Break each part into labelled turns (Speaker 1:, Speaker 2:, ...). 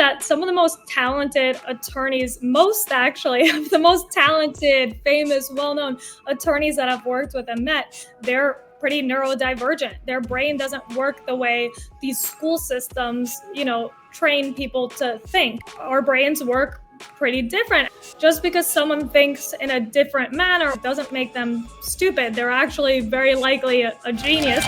Speaker 1: that some of the most talented attorneys, most actually, of the most talented, famous, well-known attorneys that I've worked with and met, they're pretty neurodivergent. Their brain doesn't work the way these school systems, train people to think. Our brains work pretty different. Just because someone thinks in a different manner doesn't make them stupid. They're actually very likely a genius.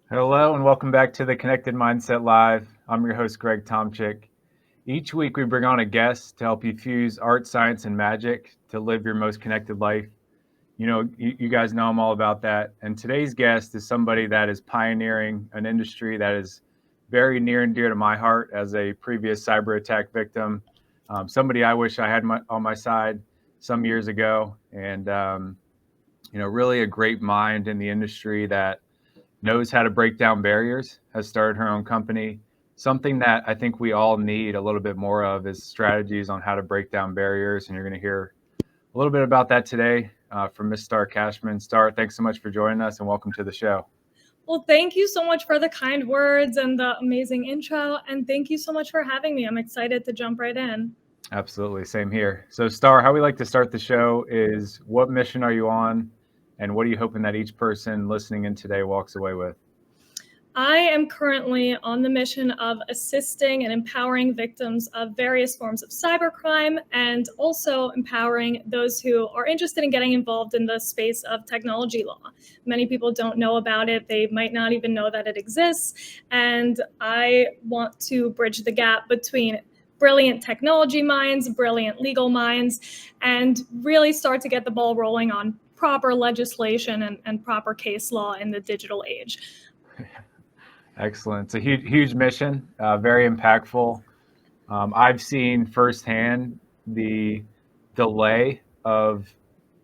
Speaker 2: Hello and welcome back to the Connected Mindset Live. I'm your host, Greg Tomczyk. Each week we bring on a guest to help you fuse art, science, and magic to live your most connected life. You guys know I'm all about that. And today's guest is somebody that is pioneering an industry that is very near and dear to my heart as a previous cyber attack victim. Somebody I wish I had on my side some years ago. And, really a great mind in the industry that knows how to break down barriers, has started her own company. Something that I think we all need a little bit more of is strategies on how to break down barriers. And you're going to hear a little bit about that today from Miss Star Kashman. Star, thanks so much for joining us and welcome to the show.
Speaker 1: Well, thank you so much for the kind words and the amazing intro. And thank you so much for having me. I'm excited to jump right in.
Speaker 2: Absolutely. Same here. So Star, how we like to start the show is what mission are you on? And what are you hoping that each person listening in today walks away with?
Speaker 1: I am currently on the mission of assisting and empowering victims of various forms of cybercrime and also empowering those who are interested in getting involved in the space of technology law. Many people don't know about it. They might not even know that it exists. And I want to bridge the gap between brilliant technology minds, brilliant legal minds, and really start to get the ball rolling on proper legislation and proper case law in the digital age.
Speaker 2: Excellent. It's a huge mission, very impactful. I've seen firsthand the delay of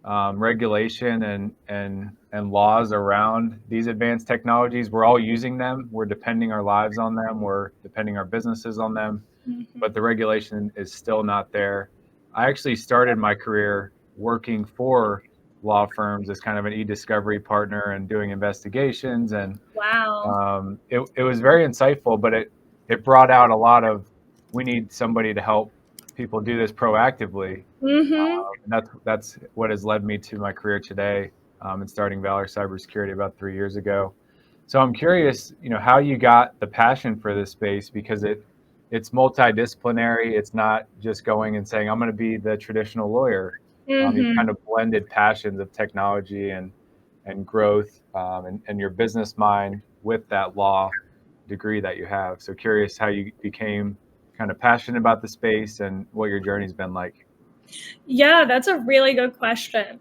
Speaker 2: regulation and laws around these advanced technologies. We're all using them. We're depending our lives on them. We're depending our businesses on them. Mm-hmm. But the regulation is still not there. I actually started my career working for law firms as kind of an e-discovery partner and doing investigations. And
Speaker 1: wow,
Speaker 2: it was very insightful, but it brought out a lot of, we need somebody to help people do this proactively. Mm-hmm. That's what has led me to my career today and starting Valor Cybersecurity about 3 years ago. So I'm curious, how you got the passion for this space, because it's multidisciplinary. It's not just going and saying, I'm going to be the traditional lawyer. Mm-hmm. You've kind of blended passions of technology and growth and your business mind with that law degree that you have. So curious how you became kind of passionate about the space and what your journey's been like.
Speaker 1: Yeah, that's a really good question.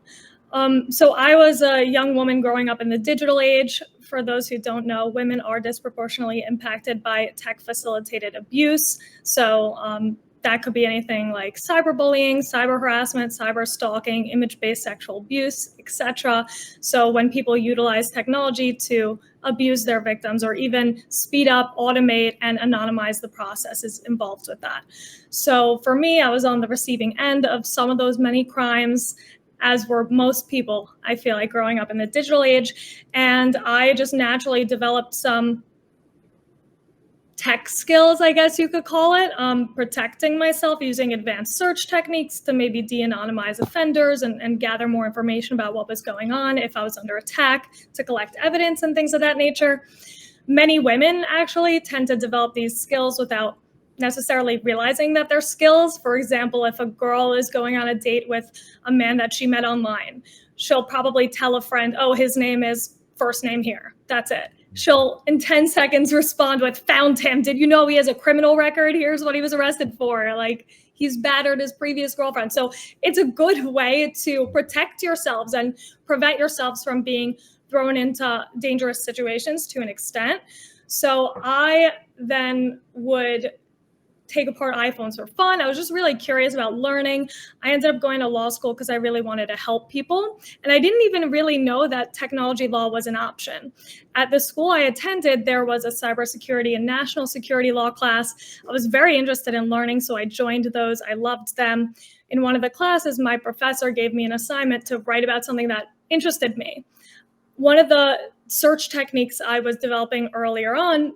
Speaker 1: So I was a young woman growing up in the digital age. For those who don't know, women are disproportionately impacted by tech-facilitated abuse. So that could be anything like cyberbullying, cyber harassment, cyber stalking, image-based sexual abuse, etc. So when people utilize technology to abuse their victims or even speed up, automate, and anonymize the processes involved with that. So for me, I was on the receiving end of some of those many crimes, as were most people, I feel like, growing up in the digital age. And I just naturally developed some tech skills, I guess you could call it, protecting myself using advanced search techniques to maybe de-anonymize offenders and gather more information about what was going on if I was under attack, to collect evidence and things of that nature. Many women actually tend to develop these skills without necessarily realizing that they're skills. For example, if a girl is going on a date with a man that she met online, she'll probably tell a friend, oh, his name is first name here. That's it. She'll in 10 seconds respond with, found him. Did you know he has a criminal record? Here's what he was arrested for. Like, he's battered his previous girlfriend. So it's a good way to protect yourselves and prevent yourselves from being thrown into dangerous situations to an extent. So I then would take apart iPhones for fun. I was just really curious about learning. I ended up going to law school because I really wanted to help people. And I didn't even really know that technology law was an option. At the school I attended, there was a cybersecurity and national security law class. I was very interested in learning, so I joined those. I loved them. In one of the classes, my professor gave me an assignment to write about something that interested me. One of the search techniques I was developing earlier on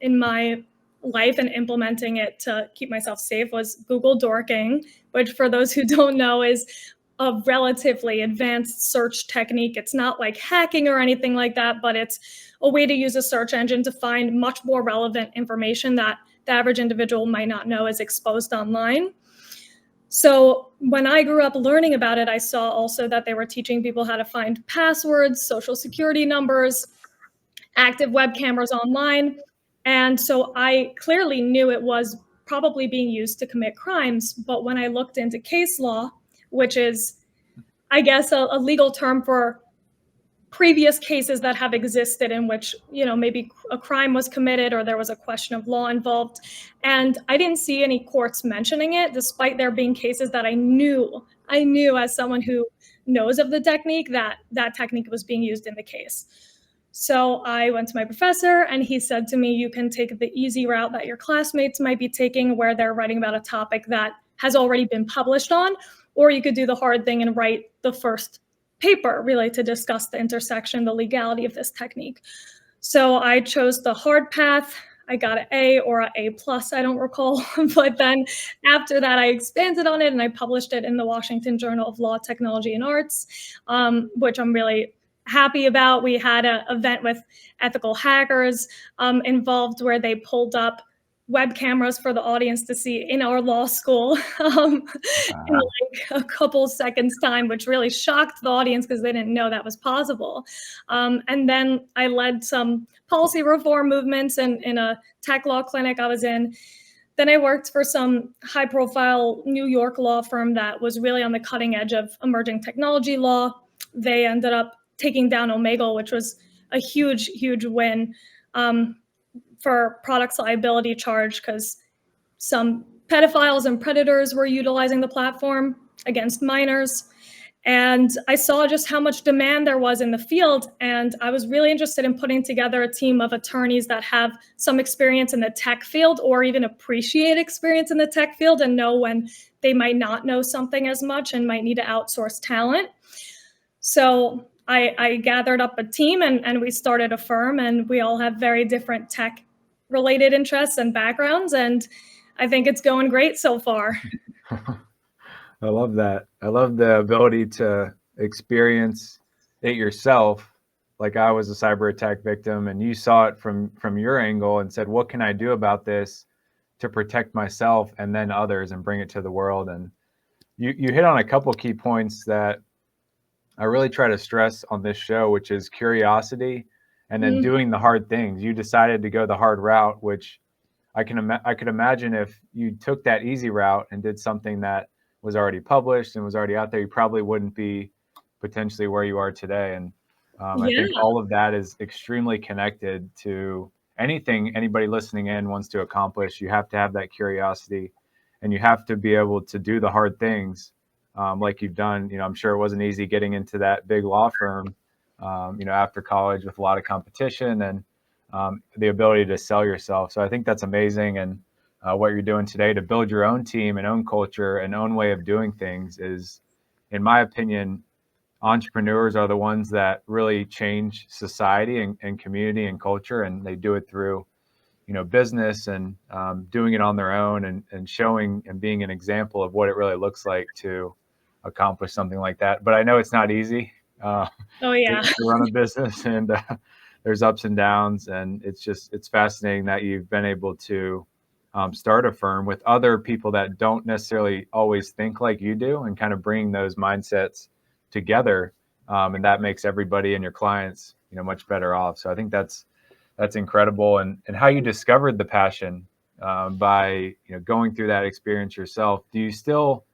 Speaker 1: in my life and implementing it to keep myself safe was Google Dorking, which for those who don't know is a relatively advanced search technique. It's not like hacking or anything like that, but it's a way to use a search engine to find much more relevant information that the average individual might not know is exposed online. So when I grew up learning about it, I saw also that they were teaching people how to find passwords, social security numbers, active web cameras online. And so I clearly knew it was probably being used to commit crimes. But when I looked into case law, which is, I guess, a legal term for previous cases that have existed in which, maybe a crime was committed or there was a question of law involved. And I didn't see any courts mentioning it, despite there being cases that I knew as someone who knows of the technique that technique was being used in the case. So I went to my professor and he said to me, you can take the easy route that your classmates might be taking where they're writing about a topic that has already been published on, or you could do the hard thing and write the first paper really to discuss the intersection, the legality of this technique. So I chose the hard path. I got an A or an A plus, I don't recall. But then after that, I expanded on it and I published it in the Washington Journal of Law, Technology, and Arts, which I'm really happy about. We had an event with ethical hackers involved where they pulled up web cameras for the audience to see in our law school in like a couple seconds time, which really shocked the audience because they didn't know that was possible. And then I led some policy reform movements in a tech law clinic I was in. Then I worked for some high profile New York law firm that was really on the cutting edge of emerging technology law. They ended up taking down Omegle, which was a huge, huge win for products liability charge because some pedophiles and predators were utilizing the platform against minors. And I saw just how much demand there was in the field. And I was really interested in putting together a team of attorneys that have some experience in the tech field or even appreciate experience in the tech field and know when they might not know something as much and might need to outsource talent. So I gathered up a team and we started a firm, and we all have very different tech related interests and backgrounds. And I think it's going great so far.
Speaker 2: I love that. I love the ability to experience it yourself. Like I was a cyber attack victim and you saw it from your angle and said, what can I do about this to protect myself and then others and bring it to the world? And you hit on a couple key points that I really try to stress on this show, which is curiosity and then doing the hard things. You decided to go the hard route, which I could imagine if you took that easy route and did something that was already published and was already out there, you probably wouldn't be potentially where you are today. And I think all of that is extremely connected to anything anybody listening in wants to accomplish. You have to have that curiosity and you have to be able to do the hard things like you've done. I'm sure it wasn't easy getting into that big law firm, after college with a lot of competition and the ability to sell yourself. So I think that's amazing. And what you're doing today to build your own team and own culture and own way of doing things is, in my opinion, entrepreneurs are the ones that really change society and community and culture. And they do it through, business and doing it on their own and showing and being an example of what it really looks like to accomplish something like that. But I know it's not easy to run a business and there's ups and downs. And it's fascinating that you've been able to start a firm with other people that don't necessarily always think like you do and kind of bring those mindsets together. And that makes everybody and your clients, much better off. So I think that's incredible. And how you discovered the passion by, going through that experience yourself. Do you still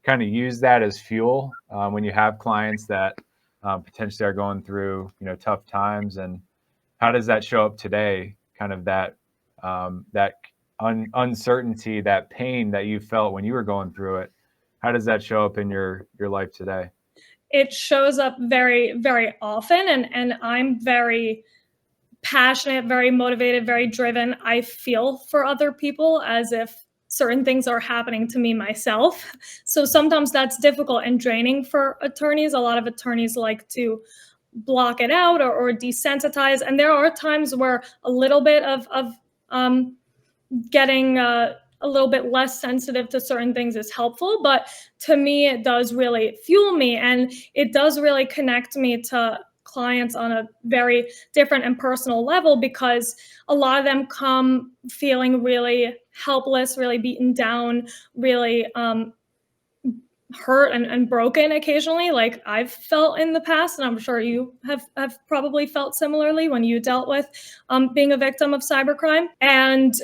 Speaker 2: kind of use that as fuel when you have clients that potentially are going through, tough times? And how does that show up today? Kind of that uncertainty, that pain that you felt when you were going through it, how does that show up in your life today?
Speaker 1: It shows up very, very often, and I'm very passionate, very motivated, very driven. I feel for other people as if certain things are happening to me myself. So sometimes that's difficult and draining for attorneys. A lot of attorneys like to block it out or desensitize. And there are times where a little bit of getting a little bit less sensitive to certain things is helpful. But to me, it does really fuel me, and it does really connect me to clients on a very different and personal level, because a lot of them come feeling really helpless, really beaten down, really hurt and broken occasionally, like I've felt in the past, and I'm sure you have probably felt similarly when you dealt with being a victim of cybercrime. And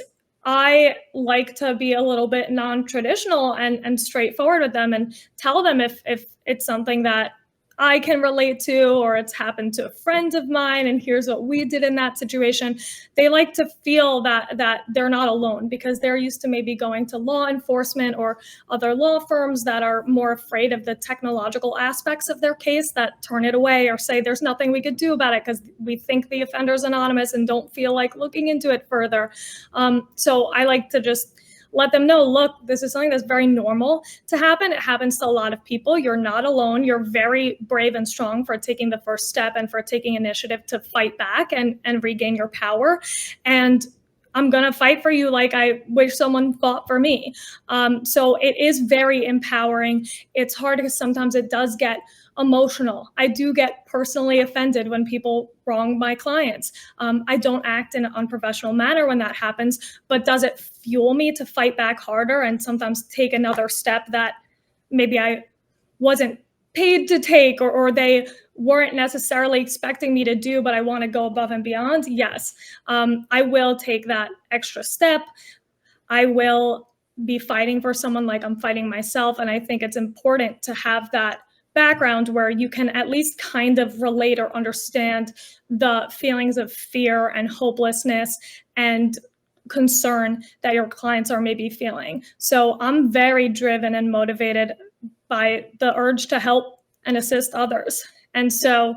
Speaker 1: I like to be a little bit non-traditional and straightforward with them and tell them if it's something that I can relate to, or it's happened to a friend of mine, and here's what we did in that situation. They like to feel that they're not alone, because they're used to maybe going to law enforcement or other law firms that are more afraid of the technological aspects of their case, that turn it away or say there's nothing we could do about it because we think the offender's anonymous and don't feel like looking into it further. So I like to just let them know, look, this is something that's very normal to happen. It happens to a lot of people. You're not alone. You're very brave and strong for taking the first step and for taking initiative to fight back and regain your power. And I'm going to fight for you like I wish someone fought for me. So it is very empowering. It's hard because sometimes it does get emotional. I do get personally offended when people wrong my clients. I don't act in an unprofessional manner when that happens, but does it fuel me to fight back harder and sometimes take another step that maybe I wasn't paid to take, or they weren't necessarily expecting me to do, but I want to go above and beyond? Yes, I will take that extra step. I will be fighting for someone like I'm fighting myself. And I think it's important to have that background where you can at least kind of relate or understand the feelings of fear and hopelessness and concern that your clients are maybe feeling. So I'm very driven and motivated by the urge to help and assist others. And so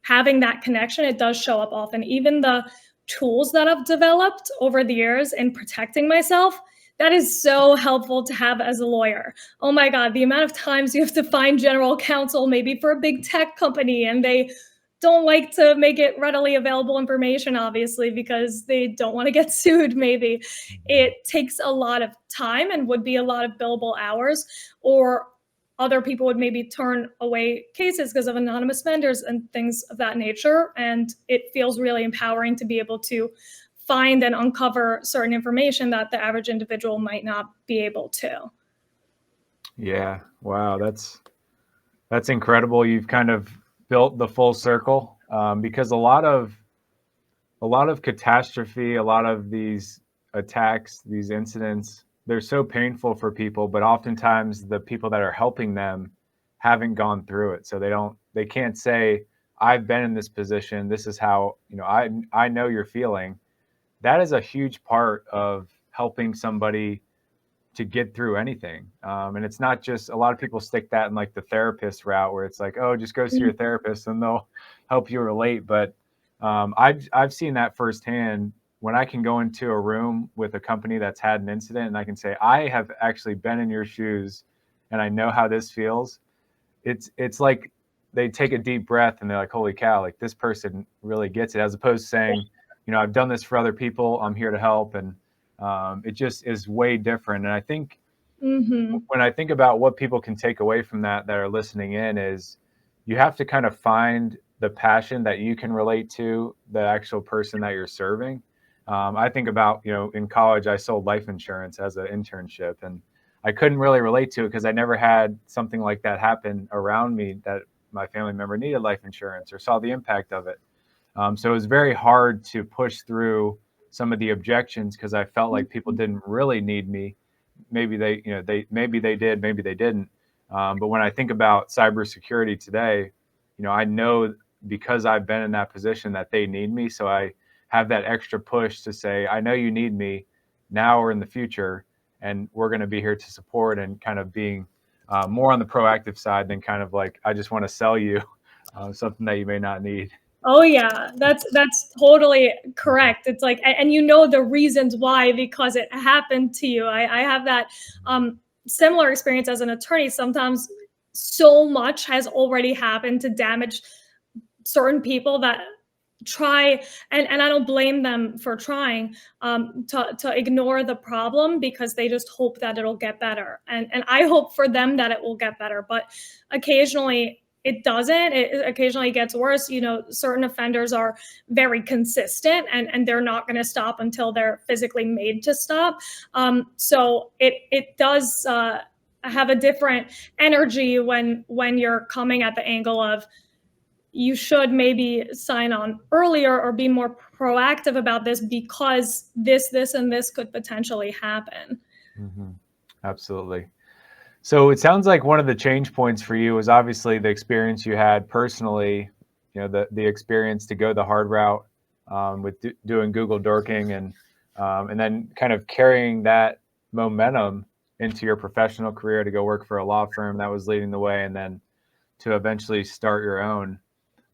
Speaker 1: having that connection, it does show up often. Even the tools that I've developed over the years in protecting myself, that is so helpful to have as a lawyer. Oh my God, the amount of times you have to find general counsel, maybe for a big tech company, and they don't like to make it readily available information, obviously, because they don't want to get sued, maybe. It takes a lot of time and would be a lot of billable hours, or other people would maybe turn away cases because of anonymous vendors and things of that nature. And it feels really empowering to be able to find and uncover certain information that the average individual might not be able to.
Speaker 2: Yeah. Wow. That's incredible. You've kind of built the full circle, because a lot of catastrophe, a lot of these attacks, these incidents, they're so painful for people, but oftentimes the people that are helping them haven't gone through it. So they can't say, I've been in this position. This is how, I know you're feeling. That is a huge part of helping somebody to get through anything. And it's not just, a lot of people stick that in like the therapist route where it's like, oh, just go see your therapist and they'll help you relate. But I've seen that firsthand when I can go into a room with a company that's had an incident and I can say, I have actually been in your shoes and I know how this feels. It's like they take a deep breath and they're like, holy cow, like this person really gets it, as opposed to saying, I've done this for other people, I'm here to help. And it just is way different. And I think when I think about what people can take away from that are listening in, is you have to kind of find the passion that you can relate to the actual person that you're serving. I think about, in college, I sold life insurance as an internship, and I couldn't really relate to it because I never had something like that happen around me, that my family member needed life insurance or saw the impact of it. So it was very hard to push through some of the objections because I felt like people didn't really need me. Maybe maybe they did, maybe they didn't. But when I think about cybersecurity today, I know because I've been in that position that they need me. So I have that extra push to say, I know you need me. now or in the future. And we're going to be here to support and kind of being more on the proactive side than kind of like, I just want to sell you something that you may not need.
Speaker 1: Oh yeah, that's totally correct. It's like, and you know the reasons why because it happened to you. I have that similar experience as an attorney. Sometimes so much has already happened to damage certain people that try, and I don't blame them for trying to ignore the problem because they just hope that it'll get better. And I hope for them that it will get better, but occasionally it doesn't. It occasionally gets worse. You know, certain offenders are very consistent and they're not going to stop until they're physically made to stop. So it does have a different energy when you're coming at the angle of you should maybe sign on earlier or be more proactive about this because this, and this could potentially happen.
Speaker 2: Mm-hmm. Absolutely. So it sounds like one of the change points for you was obviously the experience you had personally, you know, the experience to go the hard route with doing Google Dorking and then kind of carrying that momentum into your professional career to go work for a law firm that was leading the way and then to eventually start your own.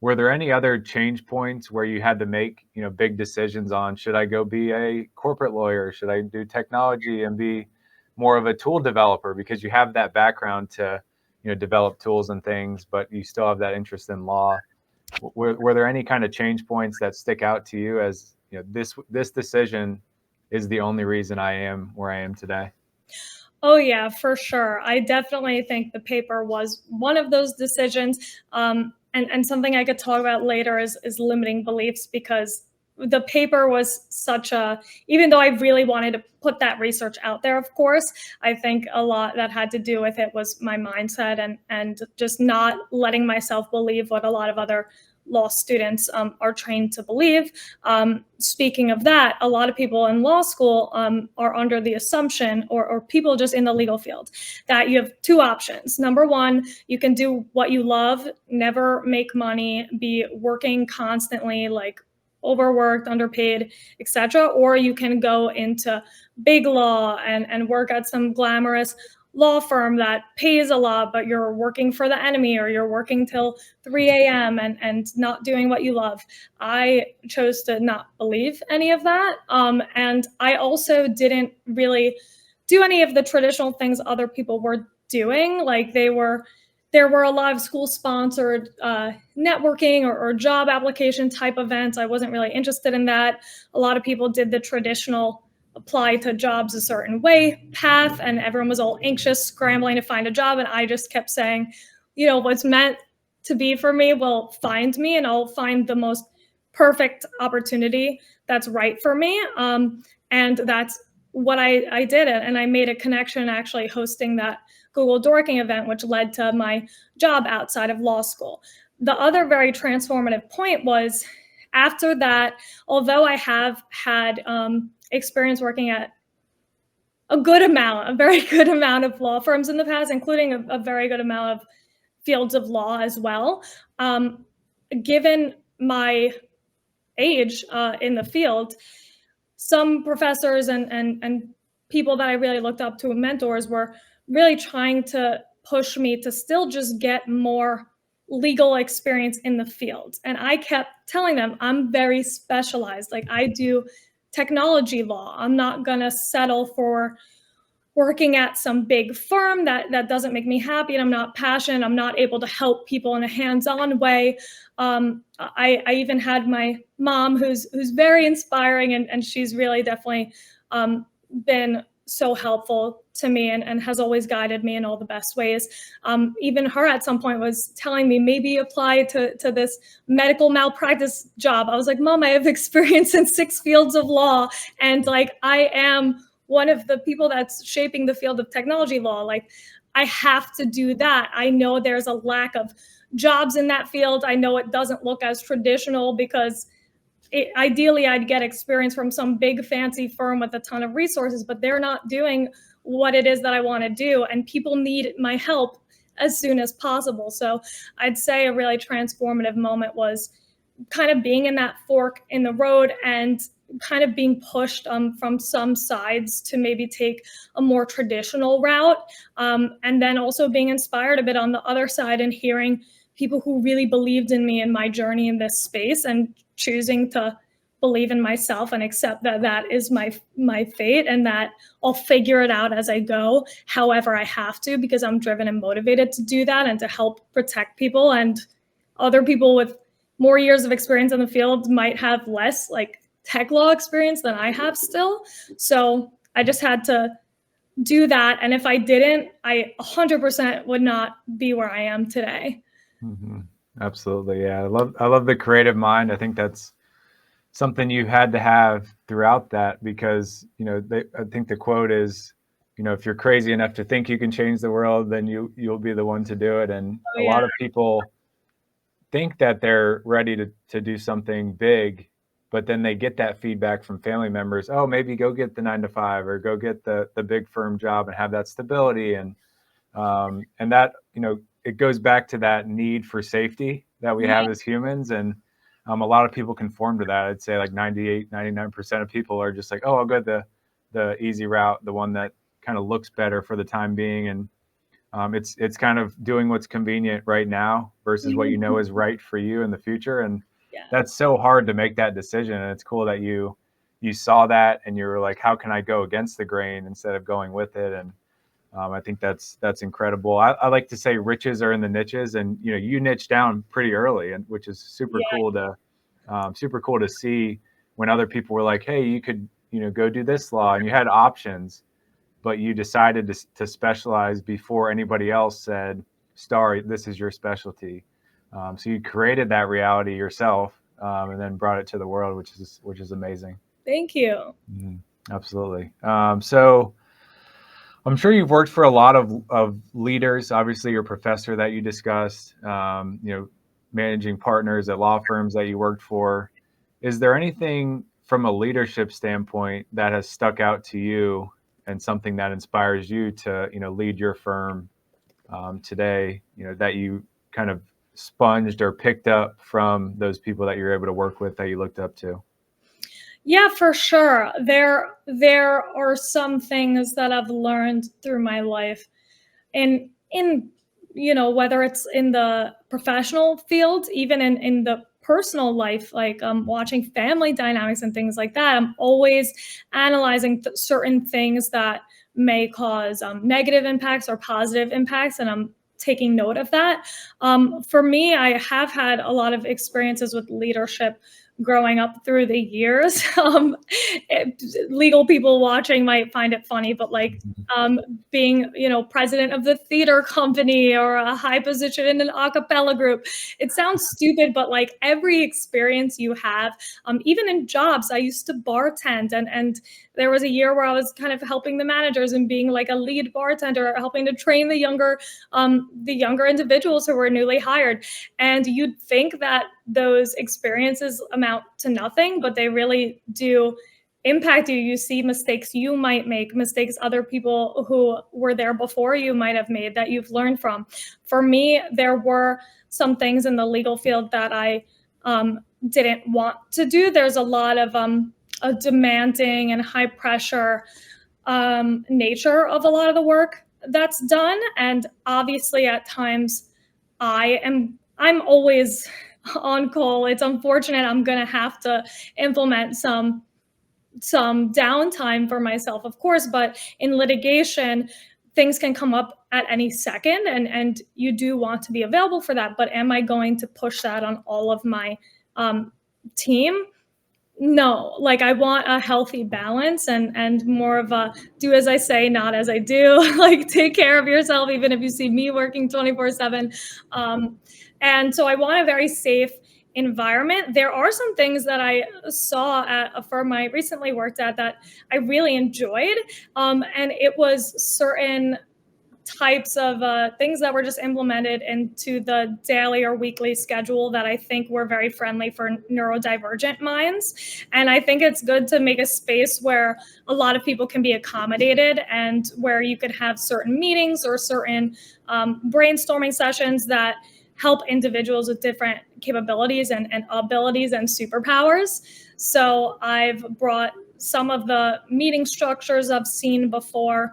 Speaker 2: Were there any other change points where you had to make, you know, big decisions on, should I go be a corporate lawyer? Should I do technology and be more of a tool developer because you have that background to, you know, develop tools and things, but you still have that interest in law? Were there any kind of change points that stick out to you as, you know, this decision is the only reason I am where I am today?
Speaker 1: Oh yeah, for sure. I definitely think the paper was one of those decisions. And something I could talk about later is limiting beliefs, because the paper was such a, even though I really wanted to put that research out there, of course, I think a lot that had to do with it was my mindset and just not letting myself believe what a lot of other law students are trained to believe. Speaking of that, a lot of people in law school are under the assumption, or people just in the legal field, that you have two options. Number one, you can do what you love, never make money, be working constantly, like overworked, underpaid, etc. Or you can go into big law and work at some glamorous law firm that pays a lot, but you're working for the enemy, or you're working till 3 a.m. and not doing what you love. I chose to not believe any of that. And I also didn't really do any of the traditional things other people were doing. Like there were a lot of school-sponsored networking or job application type events. I wasn't really interested in that. A lot of people did the traditional apply to jobs a certain way path, and everyone was all anxious, scrambling to find a job. And I just kept saying, you know, what's meant to be for me will find me, and I'll find the most perfect opportunity that's right for me. And that's what I did. And I made a connection actually hosting that Google Dorking event, which led to my job outside of law school. The other very transformative point was, after that, although I have had experience working at a very good amount of law firms in the past, including a very good amount of fields of law as well. Given my age in the field, some professors and people that I really looked up to, mentors, were really trying to push me to still just get more legal experience in the field. And I kept telling them, I'm very specialized. Like, I do technology law. I'm not going to settle for working at some big firm that doesn't make me happy, and I'm not passionate. I'm not able to help people in a hands-on way. I even had my mom, who's very inspiring, and she's really definitely been so helpful to me and has always guided me in all the best ways. Even her at some point was telling me, maybe apply to this medical malpractice job. I was like, Mom, I have experience in 6 fields of law, and like, I am one of the people that's shaping the field of technology law. Like, I have to do that. I know there's a lack of jobs in that field. I know it doesn't look as traditional because ideally I'd get experience from some big fancy firm with a ton of resources, but they're not doing what it is that I want to do. And people need my help as soon as possible. So I'd say a really transformative moment was kind of being in that fork in the road and kind of being pushed from some sides to maybe take a more traditional route, and then also being inspired a bit on the other side and hearing people who really believed in me and my journey in this space, and choosing to believe in myself and accept that that is my fate, and that I'll figure it out as I go, however I have to, because I'm driven and motivated to do that and to help protect people. And other people with more years of experience in the field might have less like tech law experience than I have still. So I just had to do that. And if I didn't, I 100% would not be where I am today.
Speaker 2: Mm-hmm. Absolutely. Yeah. I love the creative mind. I think that's something you had to have throughout that, because, I think the quote is, if you're crazy enough to think you can change the world, then you'll be the one to do it. And
Speaker 1: Oh,
Speaker 2: a lot of people think that they're ready to do something big, but then they get that feedback from family members. Oh, maybe go get the 9 to 5, or go get the big firm job and have that stability. And that, it goes back to that need for safety that we have as humans. And a lot of people conform to that. I'd say like 98, 99% of people are just like, oh, I'll go the easy route, the one that kind of looks better for the time being. And it's kind of doing what's convenient right now versus what is right for you in the future. And that's so hard to make that decision. And it's cool that you saw that and you were like, how can I go against the grain instead of going with it? And I think that's incredible. I like to say riches are in the niches, and you niche down pretty early, and which is super cool to see when other people were like, hey, you could go do this law, and you had options, but you decided to specialize before anybody else said, Star, this is your specialty. So you created that reality yourself, and then brought it to the world, which is amazing.
Speaker 1: Thank you.
Speaker 2: Absolutely. So I'm sure you've worked for a lot of leaders. Obviously, your professor that you discussed, managing partners at law firms that you worked for. Is there anything from a leadership standpoint that has stuck out to you, and something that inspires you to lead your firm today? That you kind of sponged or picked up from those people that you're able to work with that you looked up to?
Speaker 1: Yeah, for sure. There are some things that I've learned through my life, and in whether it's in the professional field, even in the personal life, like watching family dynamics and things like that. I'm always analyzing certain things that may cause negative impacts or positive impacts, and I'm taking note of that. For me, I have had a lot of experiences with leadership growing up through the years. Legal people watching might find it funny, but like being, president of the theater company or a high position in an a cappella group. It sounds stupid, but like every experience you have, even in jobs, I used to bartend, and there was a year where I was kind of helping the managers and being like a lead bartender, helping to train the younger individuals who were newly hired. And you'd think that those experiences amount to nothing, but they really do impact you. You see mistakes you might make, mistakes other people who were there before you might have made that you've learned from. For me, there were some things in the legal field that I didn't want to do. There's a lot of a demanding and high pressure nature of a lot of the work that's done. And obviously at times I'm always on call. It's unfortunate. I'm going to have to implement some downtime for myself, of course, but in litigation, things can come up at any second, and you do want to be available for that. But am I going to push that on all of my team? No, like I want a healthy balance and more of a do as I say, not as I do. Like take care of yourself, even if you see me working 24/7. And so I want a very safe environment. There are some things that I saw at a firm I recently worked at that I really enjoyed. And it was certain types of things that were just implemented into the daily or weekly schedule that I think were very friendly for neurodivergent minds. And I think it's good to make a space where a lot of people can be accommodated, and where you could have certain meetings or certain brainstorming sessions that help individuals with different capabilities and abilities and superpowers. So I've brought some of the meeting structures I've seen before,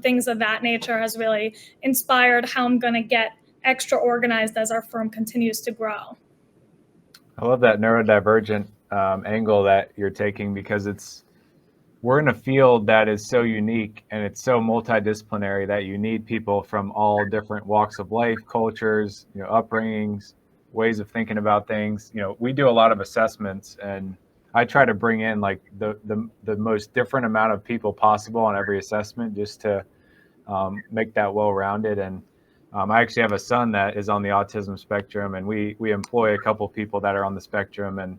Speaker 1: things of that nature has really inspired how I'm going to get extra organized as our firm continues to grow.
Speaker 2: I love that neurodivergent angle that you're taking, because we're in a field that is so unique and it's so multidisciplinary that you need people from all different walks of life, cultures, upbringings, ways of thinking about things. We do a lot of assessments, and I try to bring in like the most different amount of people possible on every assessment, just to make that well-rounded. And I actually have a son that is on the autism spectrum, and we employ a couple people that are on the spectrum, and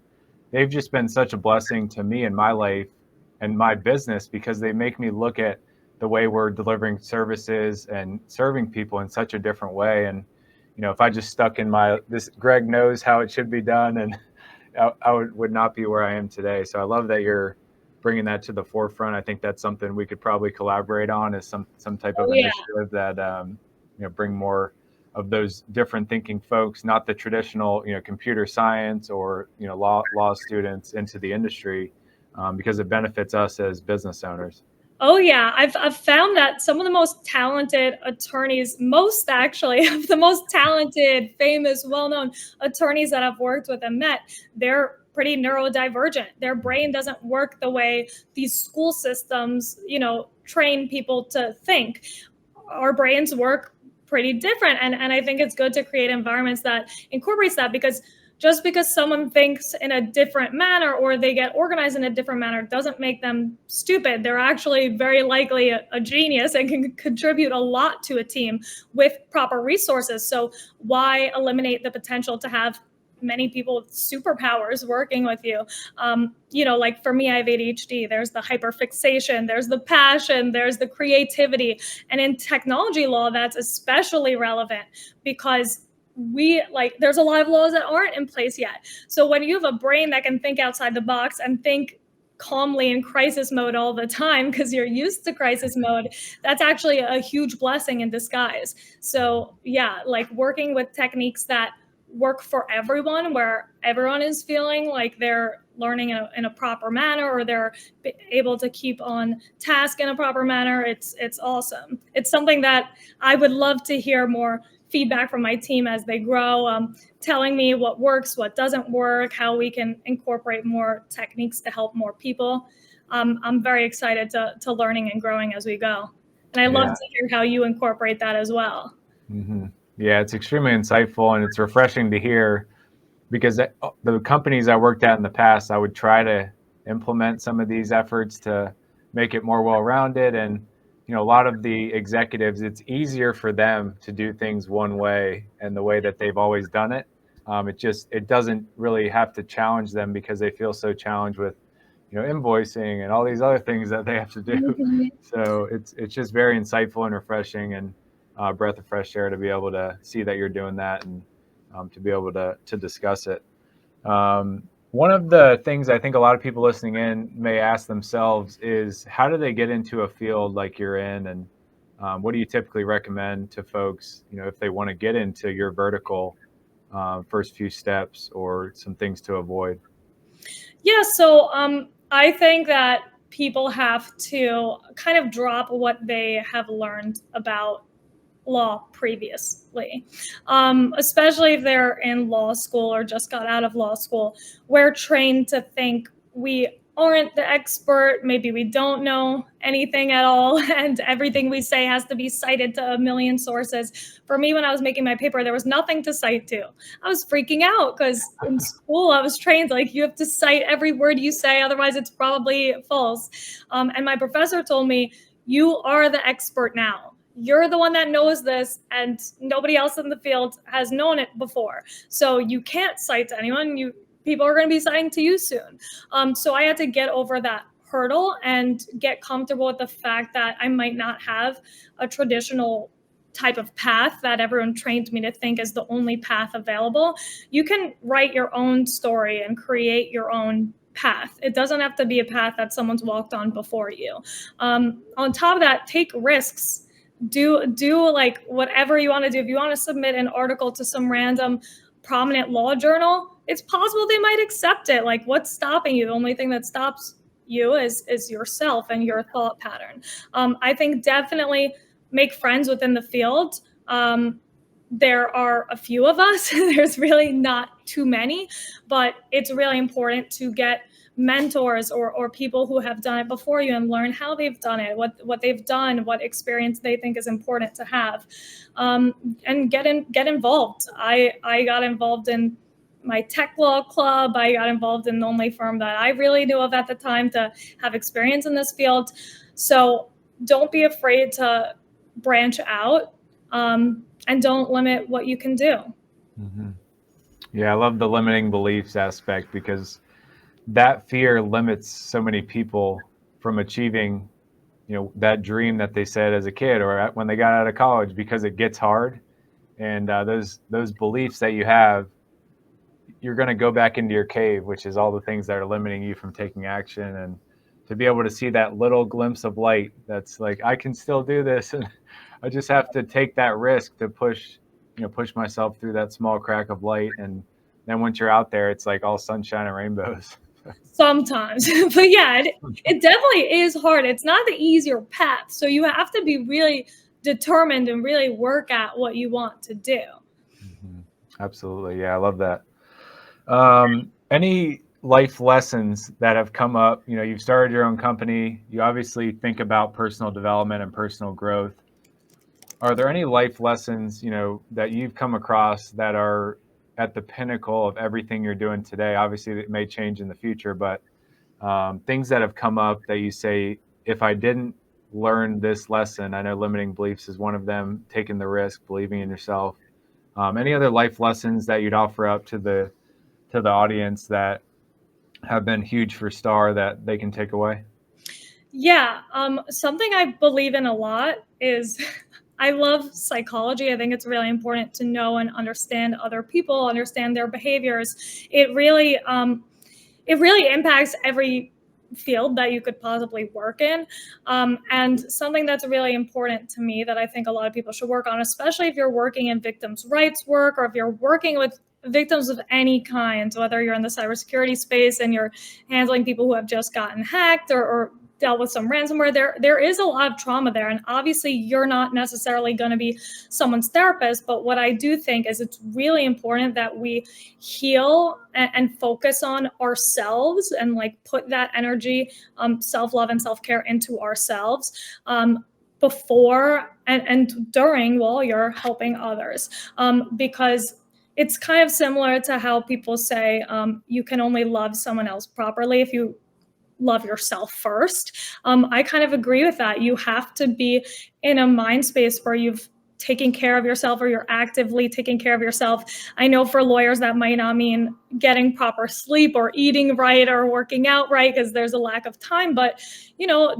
Speaker 2: they've just been such a blessing to me in my life and my business, because they make me look at the way we're delivering services and serving people in such a different way. And if I just stuck in Greg knows how it should be done, and I would not be where I am today. So I love that you're bringing that to the forefront. I think that's something we could probably collaborate on, is some type of initiative that bring more of those different thinking folks, not the traditional computer science or law students, into the industry, because it benefits us as business owners.
Speaker 1: Oh yeah, I've found that some of the most talented attorneys, most actually of the most talented, famous, well-known attorneys that I've worked with and met, they're pretty neurodivergent. Their brain doesn't work the way these school systems, train people to think. Our brains work pretty different, and I think it's good to create environments that incorporates that, because just because someone thinks in a different manner or they get organized in a different manner doesn't make them stupid. They're actually very likely a genius and can contribute a lot to a team with proper resources. So why eliminate the potential to have many people with superpowers working with you? Like for me, I have ADHD. There's the hyperfixation, there's the passion, there's the creativity. And in technology law, that's especially relevant, because there's a lot of laws that aren't in place yet. So when you have a brain that can think outside the box and think calmly in crisis mode all the time, because you're used to crisis mode, that's actually a huge blessing in disguise. So yeah, like working with techniques that work for everyone, where everyone is feeling like they're learning in a proper manner, or they're able to keep on task in a proper manner. It's awesome. It's something that I would love to hear more feedback from my team as they grow, telling me what works, what doesn't work, how we can incorporate more techniques to help more people. I'm very excited to learning and growing as we go. And I love to hear how you incorporate that as well.
Speaker 2: Mm-hmm. Yeah, it's extremely insightful, and it's refreshing to hear, because the companies I worked at in the past, I would try to implement some of these efforts to make it more well-rounded. And a lot of the executives, it's easier for them to do things one way and the way that they've always done it. It doesn't really have to challenge them, because they feel so challenged with invoicing and all these other things that they have to do. Mm-hmm. So it's just very insightful and refreshing, and breath of fresh air to be able to see that you're doing that, and to be able to discuss it. One of the things I think a lot of people listening in may ask themselves is, how do they get into a field like you're in? And what do you typically recommend to folks, if they want to get into your vertical, first few steps, or some things to avoid?
Speaker 1: Yeah, so I think that people have to kind of drop what they have learned about law previously, especially if they're in law school or just got out of law school. We're trained to think we aren't the expert, maybe we don't know anything at all, and everything we say has to be cited to a million sources. For me, when I was making my paper, there was nothing to cite to. I was freaking out, because in school I was trained like you have to cite every word you say, otherwise it's probably false. And my professor told me, you are the expert now. You're the one that knows this, and nobody else in the field has known it before. So you can't cite to anyone. People are going to be citing to you soon. So I had to get over that hurdle and get comfortable with the fact that I might not have a traditional type of path that everyone trained me to think is the only path available. You can write your own story and create your own path. It doesn't have to be a path that someone's walked on before you. On top of that, take risks. Do like whatever you want to do. If you want to submit an article to some random prominent law journal, it's possible they might accept it. Like, what's stopping you? The only thing that stops you is yourself and your thought pattern. I think definitely make friends within the field. There are a few of us. There's really not too many, but it's really important to get mentors or people who have done it before you and learn how they've done it, what they've done, what experience they think is important to have, and get involved. I got involved in my tech law club. I got involved in the only firm that I really knew of at the time to have experience in this field. So don't be afraid to branch out, and don't limit what you can do.
Speaker 2: Mm-hmm. Yeah, I love the limiting beliefs aspect, because that fear limits so many people from achieving, that dream that they said as a kid or when they got out of college, because it gets hard. And those beliefs that you have, you're going to go back into your cave, which is all the things that are limiting you from taking action. And to be able to see that little glimpse of light, that's like, I can still do this. And I just have to take that risk to push myself through that small crack of light. And then once you're out there, it's like all sunshine and rainbows.
Speaker 1: Sometimes, but yeah, it definitely is hard. It's not the easier path. So you have to be really determined and really work at what you want to do.
Speaker 2: Mm-hmm. Absolutely. Yeah, I love that. Any life lessons that have come up? You've started your own company. You obviously think about personal development and personal growth. Are there any life lessons, that you've come across that are at the pinnacle of everything you're doing today? Obviously, it may change in the future, but things that have come up that you say, if I didn't learn this lesson, I know limiting beliefs is one of them, taking the risk, believing in yourself. Any other life lessons that you'd offer up to the audience that have been huge for Star that they can take away?
Speaker 1: Yeah, something I believe in a lot is I love psychology. I think it's really important to know and understand other people, understand their behaviors. It really impacts every field that you could possibly work in. And something that's really important to me that I think a lot of people should work on, especially if you're working in victims' rights work or if you're working with victims of any kind, whether you're in the cybersecurity space and you're handling people who have just gotten hacked or dealt with some ransomware, there is a lot of trauma there. And obviously you're not necessarily going to be someone's therapist, but what I do think is it's really important that we heal and focus on ourselves and like put that energy, self-love and self-care into ourselves, before and during while you're helping others, because it's kind of similar to how people say, you can only love someone else properly if you love yourself first. I kind of agree with that. You have to be in a mind space where you've taking care of yourself or you're actively taking care of yourself. I know for lawyers that might not mean getting proper sleep or eating right or working out right because there's a lack of time, but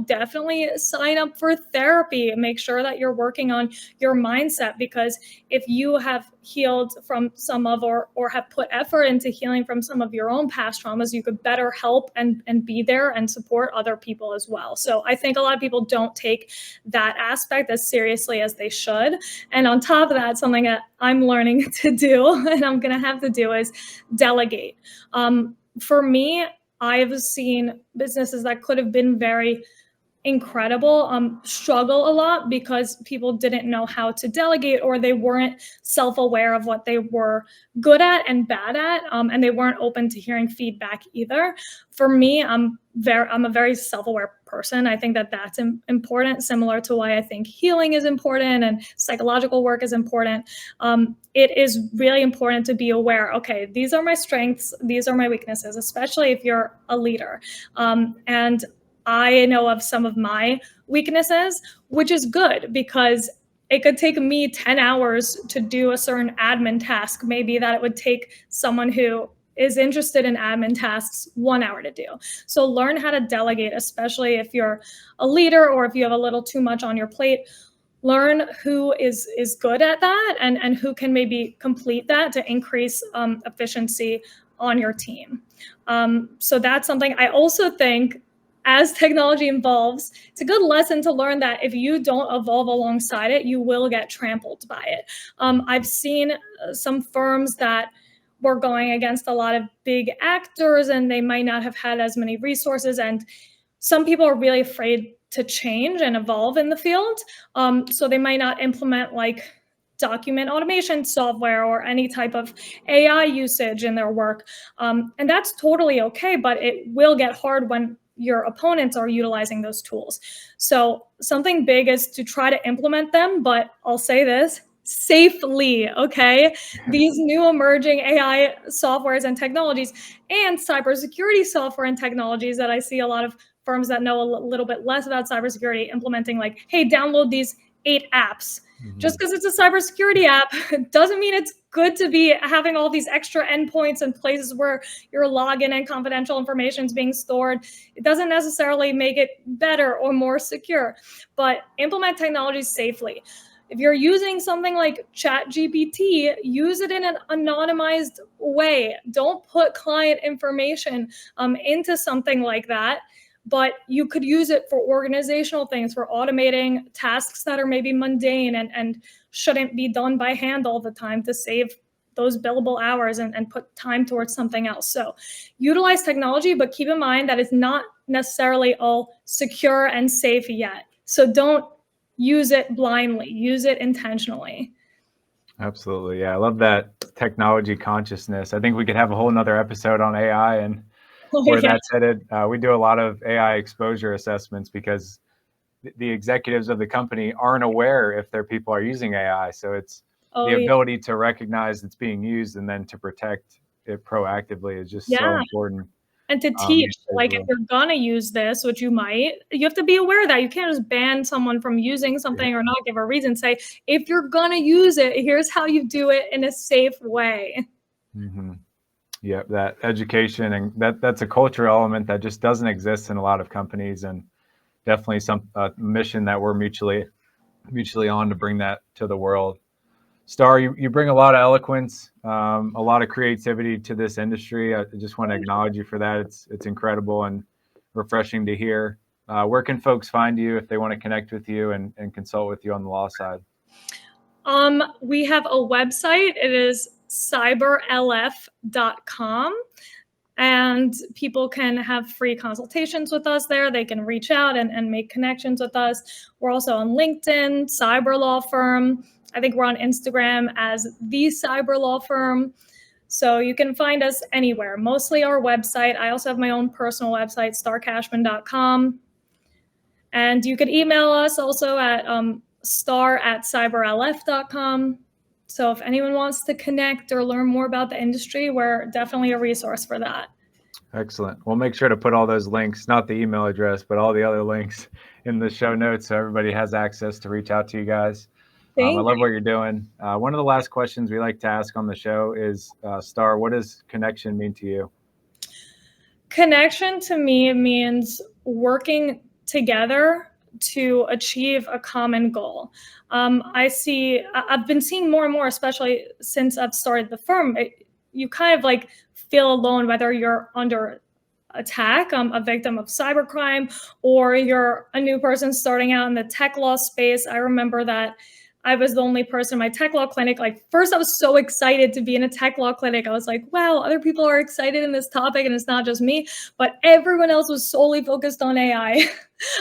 Speaker 1: definitely sign up for therapy and make sure that you're working on your mindset, because if you have healed from some of or have put effort into healing from some of your own past traumas, you could better help and be there and support other people as well. So I think a lot of people don't take that aspect as seriously as they should. And on top of that, something that I'm learning to do and I'm going to have to do is delegate. For me, I've seen businesses that could have been very incredible struggle a lot because people didn't know how to delegate, or they weren't self-aware of what they were good at and bad at, and they weren't open to hearing feedback either. For me, I'm a very self-aware person. I think that that's important, similar to why I think healing is important and psychological work is important. It is really important to be aware, okay, these are my strengths, these are my weaknesses, especially if you're a leader. And I know of some of my weaknesses, which is good because it could take me 10 hours to do a certain admin task, maybe that it would take someone who is interested in admin tasks 1 hour to do. So learn how to delegate, especially if you're a leader or if you have a little too much on your plate. Learn who is good at that and who can maybe complete that to increase efficiency on your team. So that's something I also think, as technology evolves, it's a good lesson to learn that if you don't evolve alongside it, you will get trampled by it. I've seen some firms that we're going against a lot of big actors and they might not have had as many resources. And some people are really afraid to change and evolve in the field. So they might not implement like document automation software or any type of AI usage in their work. And that's totally okay, but it will get hard when your opponents are utilizing those tools. So something big is to try to implement them, but I'll say this, safely, okay? These new emerging AI softwares and technologies and cybersecurity software and technologies that I see a lot of firms that know a little bit less about cybersecurity implementing, like, hey, download these 8 apps. Just because it's a cybersecurity app doesn't mean it's good to be having all these extra endpoints and places where your login and confidential information is being stored. It doesn't necessarily make it better or more secure, but implement technologies safely. If you're using something like ChatGPT, use it in an anonymized way. Don't put client information into something like that. But you could use it for organizational things, for automating tasks that are maybe mundane and shouldn't be done by hand all the time to save those billable hours and put time towards something else. So utilize technology, but keep in mind that it's not necessarily all secure and safe yet. So don't use it blindly, use it intentionally.
Speaker 2: Absolutely. Yeah, I love that technology consciousness. I think we could have a whole nother episode on AI and where that's headed. We do a lot of AI exposure assessments because the executives of the company aren't aware if their people are using AI. So it's the ability to recognize it's being used and then to protect it proactively is just so important.
Speaker 1: And to teach, like, if you're gonna use this, which you might, you have to be aware that you can't just ban someone from using something or not give a reason. Say, if you're gonna use it, here's how you do it in a safe way.
Speaker 2: Yeah, that education, and that's a cultural element that just doesn't exist in a lot of companies, and definitely some mission that we're mutually on to bring that to the world. Star, you bring a lot of eloquence, a lot of creativity to this industry. I just want to acknowledge you for that. It's incredible and refreshing to hear. Where can folks find you if they want to connect with you and consult with you on the law side?
Speaker 1: We have a website. It is cyberlf.com. And people can have free consultations with us there. They can reach out and make connections with us. We're also on LinkedIn, cyberlaw firm. I think we're on Instagram as the cyberlaw firm. So you can find us anywhere, mostly our website. I also have my own personal website, starkashman.com. And you can email us also at star@cyberlf.com. So if anyone wants to connect or learn more about the industry, we're definitely a resource for that.
Speaker 2: Excellent. We'll make sure to put all those links, not the email address, but all the other links in the show notes so everybody has access to reach out to you guys. I love what you're doing. One of the last questions we like to ask on the show is, Star, what does connection mean to you?
Speaker 1: Connection to me means working together to achieve a common goal. I've been seeing more and more, especially since I've started the firm, you kind of like feel alone, whether you're under attack, a victim of cybercrime, or you're a new person starting out in the tech law space. I remember that I was the only person in my tech law clinic. Like, first I was so excited to be in a tech law clinic. I was like, wow, other people are excited in this topic and it's not just me, but everyone else was solely focused on AI.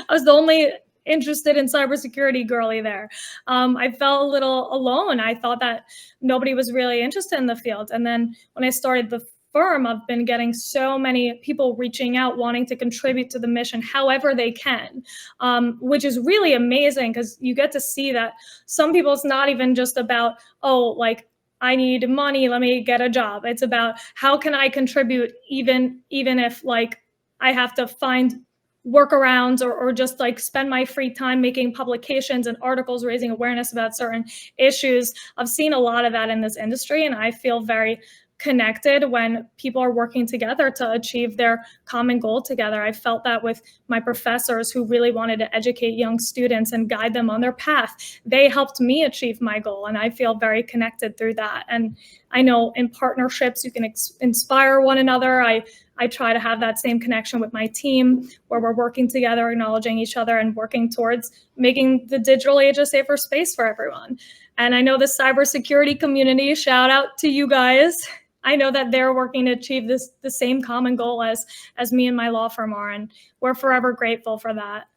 Speaker 1: I was the only interested in cybersecurity girly there. I felt a little alone. I thought that nobody was really interested in the field. And then when I started the firm, I've been getting so many people reaching out, wanting to contribute to the mission however they can, which is really amazing because you get to see that some people, it's not even just about, oh, like, I need money, let me get a job. It's about how can I contribute even if like I have to find workarounds or just like spend my free time making publications and articles raising awareness about certain issues. I've seen a lot of that in this industry, and I feel very connected when people are working together to achieve their common goal together. I felt that with my professors who really wanted to educate young students and guide them on their path. They helped me achieve my goal, and I feel very connected through that. And I know in partnerships, you can inspire one another. I try to have that same connection with my team where we're working together, acknowledging each other and working towards making the digital age a safer space for everyone. And I know the cybersecurity community, shout out to you guys. I know that they're working to achieve the same common goal as me and my law firm are, and we're forever grateful for that.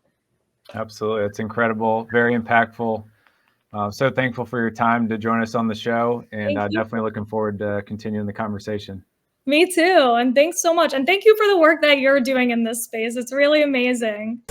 Speaker 2: Absolutely. It's incredible, very impactful. So thankful for your time to join us on the show, and definitely looking forward to continuing the conversation.
Speaker 1: Me too. And thanks so much. And thank you for the work that you're doing in this space. It's really amazing.